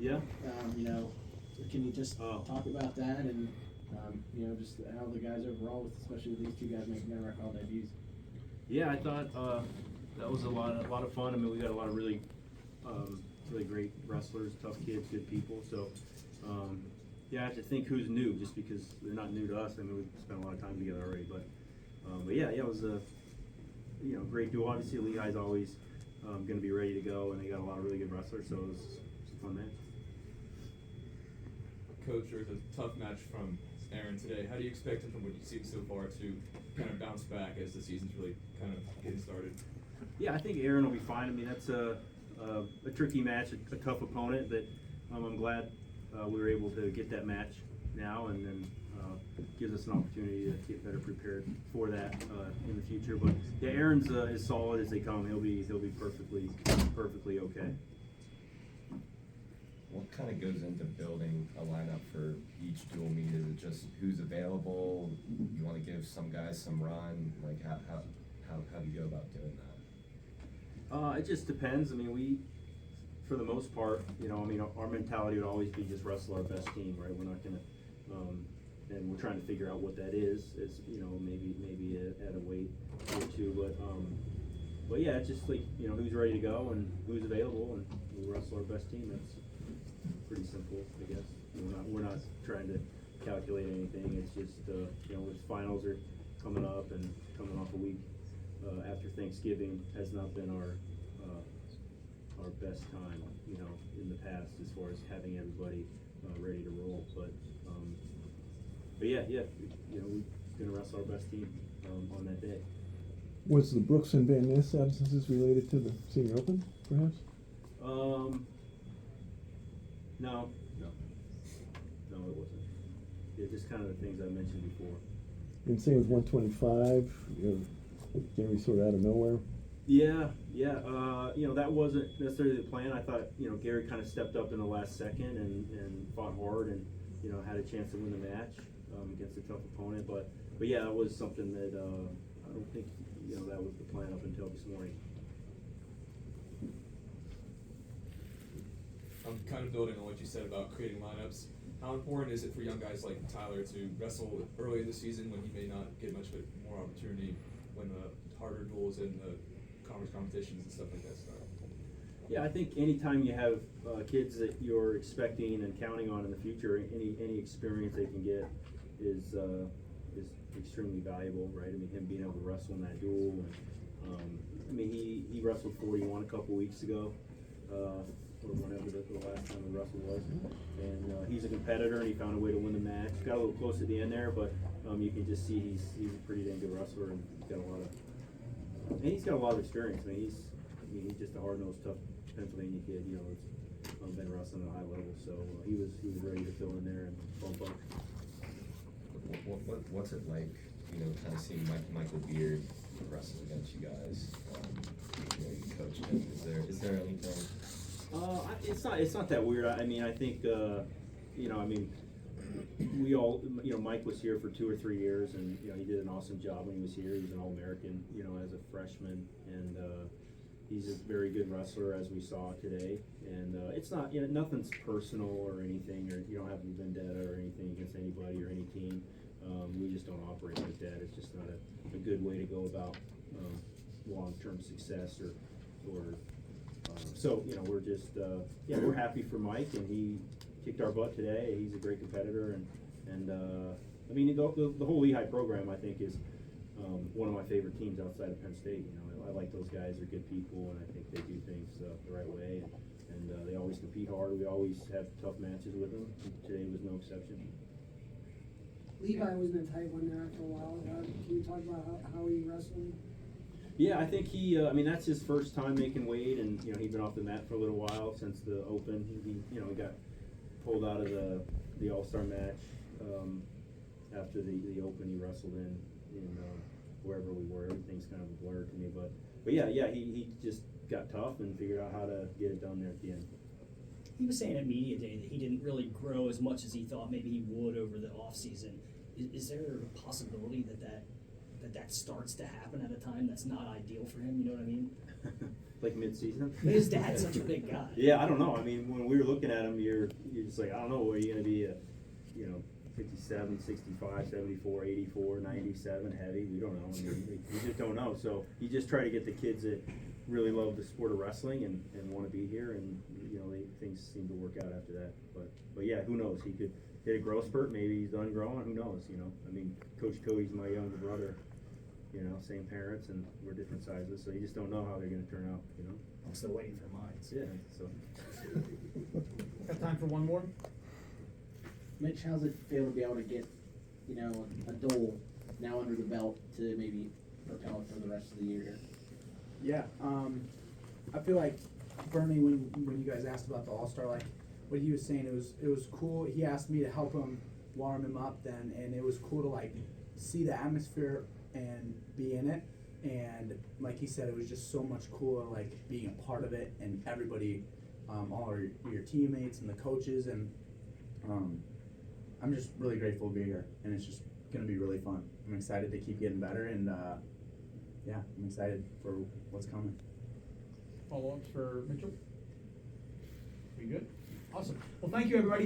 Yeah. Can you just talk about that and just how the guys overall, especially these two guys making their record debuts? Yeah, I thought that was a lot of fun. I mean, we got a lot of really great wrestlers, tough kids, good people. So I have to think who's new, just because they're not new to us. I mean, we've spent a lot of time together already. But it was a great duo. Obviously, Lehigh's always going to be ready to go, and they got a lot of really good wrestlers. So it was a fun match. Coach, there's a tough match from Aaron today. How do you expect him, from what you've seen so far, to kind of bounce back as the season's really kind of getting started? Yeah, I think Aaron will be fine. I mean, that's a tricky match, a tough opponent, but I'm glad we were able to get that match now, and then gives us an opportunity to get better prepared for that in the future. But yeah, Aaron's as solid as they come. He'll be perfectly okay. What kind of goes into building a lineup for each dual meet? Is it just who's available? You want to give some guys some run? Like how do you go about doing that? It just depends. I mean, we, for the most part, our mentality would always be just wrestle our best team, right? We're not gonna, and we're trying to figure out what that is. Maybe at a weight or two, but yeah, it's just like who's ready to go and who's available, and we'll wrestle our best team. That's pretty simple, I guess. We're not trying to calculate anything. It's just with finals are coming up, and coming off a week after Thanksgiving has not been our best time, in the past, as far as having everybody ready to roll. But we're gonna wrestle our best team on that day. Was the Brooks and Van Ness absences related to the Senior Open, perhaps? No, it wasn't. Yeah, just kind of the things I mentioned before. And same with 125, Gary sort of out of nowhere. Yeah. That wasn't necessarily the plan. I thought, Gary kind of stepped up in the last second and fought hard and, had a chance to win the match against a tough opponent. But yeah, that was something that I don't think, that was the plan up until this morning. I'm kind of building on what you said about creating lineups. How important is it for young guys like Tyler to wrestle early in the season when he may not get much more opportunity when the harder duels and the conference competitions and stuff like that start? Yeah, I think anytime you have kids that you're expecting and counting on in the future, any experience they can get is extremely valuable, right? I mean, him being able to wrestle in that duel, and he wrestled 41 a couple weeks ago, or whenever the last time the wrestle was, and he's a competitor, and he found a way to win the match. Got a little close at the end there, but you can just see he's a pretty dang good wrestler, and he's got a lot of experience. I mean, he's just a hard-nosed, tough Pennsylvania kid. That's been wrestling at a high level, so he was ready to fill in there and bump up. What's it like, kind of seeing Michael Beard wrestle against you guys? You coached him. Is there anything? It's not that weird. I mean, I think we all, Mike was here for 2 or 3 years, and he did an awesome job when he was here. He was an All-American, as a freshman, and he's a very good wrestler, as we saw today. And it's not, nothing's personal or anything, or you don't have a vendetta or anything against anybody or any team. We just don't operate like that. It's just not a good way to go about long-term success so we're just we're happy for Mike, and he kicked our butt today. He's a great competitor, and I mean the whole Lehigh program, I think, is one of my favorite teams outside of Penn State. I like those guys. They're good people, and I think they do things the right way, and they always compete hard. We always have tough matches with them. Today was no exception. Levi was in a tight one there after a while. Can you talk about how he wrestled? Yeah, I think he. That's his first time making weight, and he'd been off the mat for a little while since the Open. He got pulled out of the All-Star match after the Open. He wrestled in wherever we were. Everything's kind of a blur to me, but yeah, he just got tough and figured out how to get it done there at the end. He was saying at media day that he didn't really grow as much as he thought maybe he would over the off season. Is there a possibility that starts to happen at a time that's not ideal for him? You know what I mean? Like mid-season? His dad's such a big guy. Yeah, I don't know. I mean, when we were looking at him, you're just like, I don't know, are you gonna be a, 57, 65, 74, 84, 97 heavy? We don't know. I mean, we just don't know. So you just try to get the kids that really love the sport of wrestling and wanna be here, and, things seem to work out after that. But yeah, who knows? He could hit a growth spurt, maybe he's done growing, who knows, I mean, Coach Cody's my younger brother, same parents, and we're different sizes, so you just don't know how they're gonna turn out, I'm still waiting for mine. So. Yeah, so. Got time for one more? Mitch, how's it feel to be able to get, a duel now under the belt to maybe propel it for the rest of the year? Yeah, I feel like Bernie, when you guys asked about the All-Star, like what he was saying, it was cool. He asked me to help him warm him up then, and it was cool to like see the atmosphere and be in it. And like he said, it was just so much cooler, like being a part of it, and everybody, all your teammates and the coaches, and I'm just really grateful to be here, and it's just gonna be really fun. I'm excited to keep getting better, and yeah, I'm excited for what's coming. Follow-ups for Mitchell? We good? Awesome. Well, thank you, everybody.